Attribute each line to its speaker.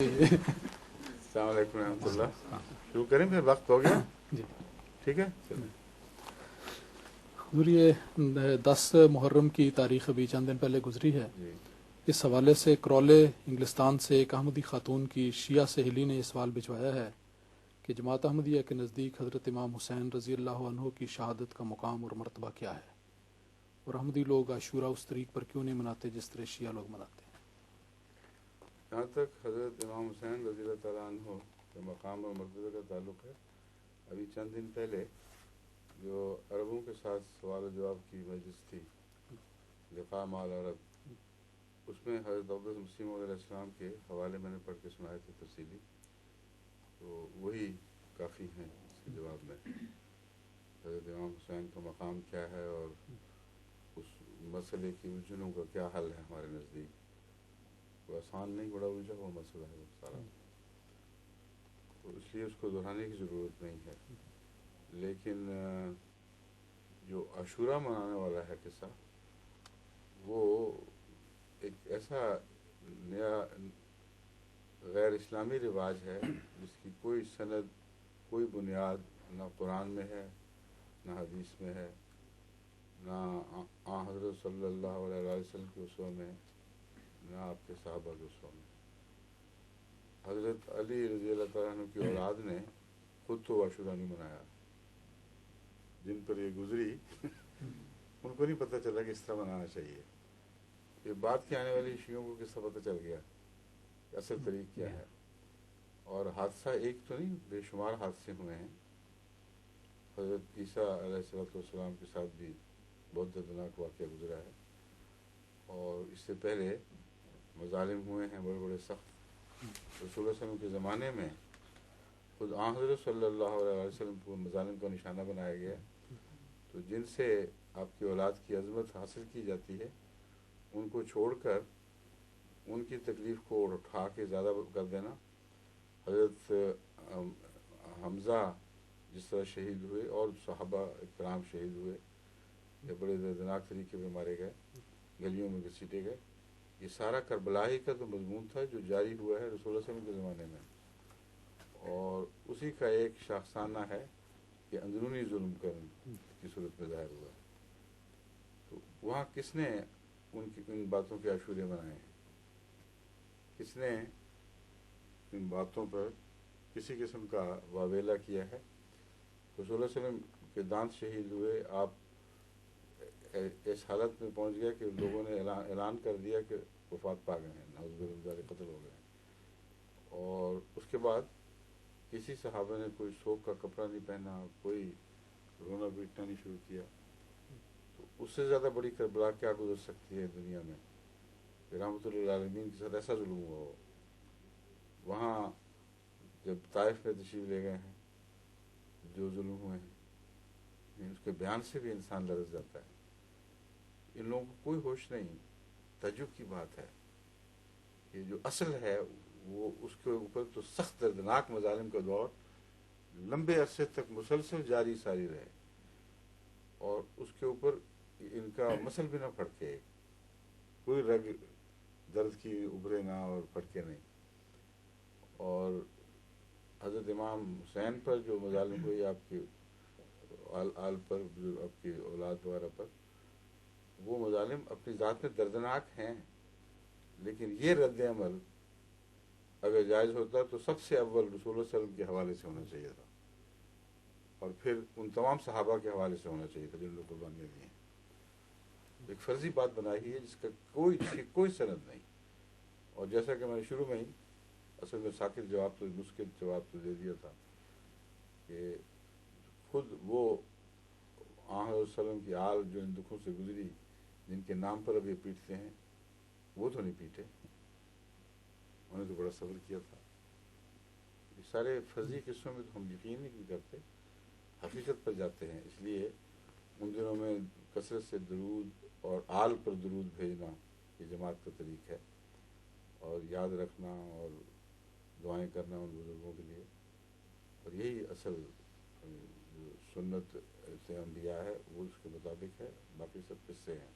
Speaker 1: السلام علیکم ورحمۃ اللہ. شروع کریں پھر؟ وقت ہو گیا
Speaker 2: جی
Speaker 1: ٹھیک ہے.
Speaker 2: حضور یہ 10 محرم کی تاریخ ابھی چند دن پہلے گزری ہے.
Speaker 1: جی
Speaker 2: اس حوالے سے کرولے انگلستان سے ایک احمدی خاتون کی شیعہ سہیلی نے یہ سوال بھجوایا ہے کہ جماعت احمدیہ کے نزدیک حضرت امام حسین رضی اللہ عنہ کی شہادت کا مقام اور مرتبہ کیا ہے، اور احمدی لوگ عاشورہ اس طریق پر کیوں نہیں مناتے جس طرح شیعہ لوگ مناتے ہیں.
Speaker 1: جہاں تک حضرت امام حسین رضی اللہ تعالیٰ عنہ کے مقام اور مرتبہ کا تعلق ہے، ابھی چند دن پہلے جو عربوں کے ساتھ سوال و جواب کی مجلس تھی لقاء مع العرب، اس میں حضرت عبدالمسیح مسیح موعود علیہ السلام کے حوالے میں نے پڑھ کے سنائے تھے تفصیلی، تو وہی کافی ہیں اس کے جواب میں. حضرت امام حسین کا مقام کیا ہے اور اس مسئلے کی الجھنوں کا کیا حل ہے ہمارے نزدیک. وہ آسان نہیں، بڑا الجھا ہوا مسئلہ ہے وہ سارا، تو اس لیے اس کو دہرانے کی ضرورت نہیں ہے. لیکن جو عاشورہ منانے والا ہے قصہ، وہ ایک ایسا نیا غیر اسلامی رواج ہے جس کی کوئی سند، کوئی بنیاد نہ قرآن میں ہے، نہ حدیث میں ہے، نہ آن حضرت صلی اللہ علیہ وسلم کے اسوہ میں، نہ آپ کے صحابہ کے اسوہ میں. حضرت علی رضی اللہ تعالیٰ عنہ کی اولاد نے خود تو عاشورہ نہیں منایا، جن پر یہ گزری ان کو نہیں پتہ چلا کہ اس طرح منانا چاہیے. یہ بات کے آنے والی شیعوں کو کس طرح پتہ چل گیا کہ اصل طریق کیا ہے. اور حادثہ ایک تو نہیں، بے شمار حادثے ہوئے ہیں. حضرت عیسیٰ علیہ السلام کے ساتھ بھی بہت دردناک واقعہ گزرا ہے، اور اس سے پہلے مظالم ہوئے ہیں بڑے بڑے سخت. رسول اللہ صلی اللہ علیہ وسلم کے زمانے میں خود آن حضرت صلی اللہ علیہ وسلم کو مظالم کا نشانہ بنایا گیا. تو جن سے آپ کی اولاد کی عظمت حاصل کی جاتی ہے، ان کو چھوڑ کر ان کی تکلیف کو اٹھا کے زیادہ کر دینا. حضرت حمزہ جس طرح شہید ہوئے اور صحابہ کرام شہید ہوئے، یا بڑے دردناک طریقے پہ مارے گئے، گلیوں میں گھسیٹے گئے، یہ سارا کربلا ہی کا تو مضمون تھا جو جاری ہوا ہے رسول اللہ صلی اللہ علیہ وسلم کے زمانے میں. اور اسی کا ایک شاخسانہ ہے کہ اندرونی ظلم کی صورت میں ظاہر ہوا. تو وہاں کس نے ان باتوں کے عاشورے منائے ہیں؟ کس نے ان باتوں پر کسی قسم کا واویلا کیا ہے؟ رسول اللہ صلی اللہ علیہ وسلم کے دانت شہید ہوئے، آپ اس حالت میں پہنچ گئے کہ لوگوں نے اعلان کر دیا کہ وفات پا گئے ہیں، نعوذ باللہ قتل ہو گئے ہیں. اور اس کے بعد کسی صحابہ نے کوئی شوق کا کپڑا نہیں پہنا، کوئی رونا پیٹنا نہیں شروع کیا. تو اس سے زیادہ بڑی کربلا کیا گزر سکتی ہے دنیا میں کہ رحمۃ اللہ عالمین کے ساتھ ایسا ظلم ہوا ہو. وہاں جب طائف میں تشریف لے گئے ہیں، جو ظلم ہوئے ہیں، اس کے بیان سے بھی انسان لرز جاتا ہے. ان لوگوں کو کوئی ہوش نہیں. تعجب کی بات ہے کہ جو اصل ہے وہ اس کے اوپر تو سخت دردناک مظالم کا دور لمبے عرصے تک مسلسل جاری ساری رہے، اور اس کے اوپر ان کا مسل بھی نہ پھڑکے، کوئی رگ درد کی ابھرے نہ اور پھڑکے نہیں. اور حضرت امام حسین پر جو مظالم ہوئی، آپ کی آل پر، آپ کی اولاد وغیرہ پر، وہ مظالم اپنی ذات میں دردناک ہیں. لیکن یہ رد عمل اگر جائز ہوتا تو سب سے اول رسول اللہ صلی اللہ علیہ وسلم کے حوالے سے ہونا چاہیے تھا، اور پھر ان تمام صحابہ کے حوالے سے ہونا چاہیے تھا جن لوگ قربانیاں دی ہیں. ایک فرضی بات بنائی ہے جس کی کوئی سند نہیں. اور جیسا کہ میں نے شروع میں ہی اصل میں ساکت جواب تو مشکل جواب تو دے دیا تھا کہ خود وہ آن حضرت صلی اللہ علیہ وسلم کی آل جو ان دکھوں سے گزری، جن کے نام پر اب یہ پیٹتے ہیں، وہ تو نہیں پیٹے، انہوں نے تو بڑا صبر کیا تھا. یہ سارے فرضی قصوں میں تو ہم یقین نہیں کرتے، حقیقت پر جاتے ہیں. اس لیے ان دنوں میں کثرت سے درود اور آل پر درود بھیجنا یہ جماعت کا طریق ہے، اور یاد رکھنا اور دعائیں کرنا ان بزرگوں کے لیے. اور یہی اصل جو سنت سے انبیاء ہے وہ اس کے مطابق ہے، باقی سب قصے ہیں.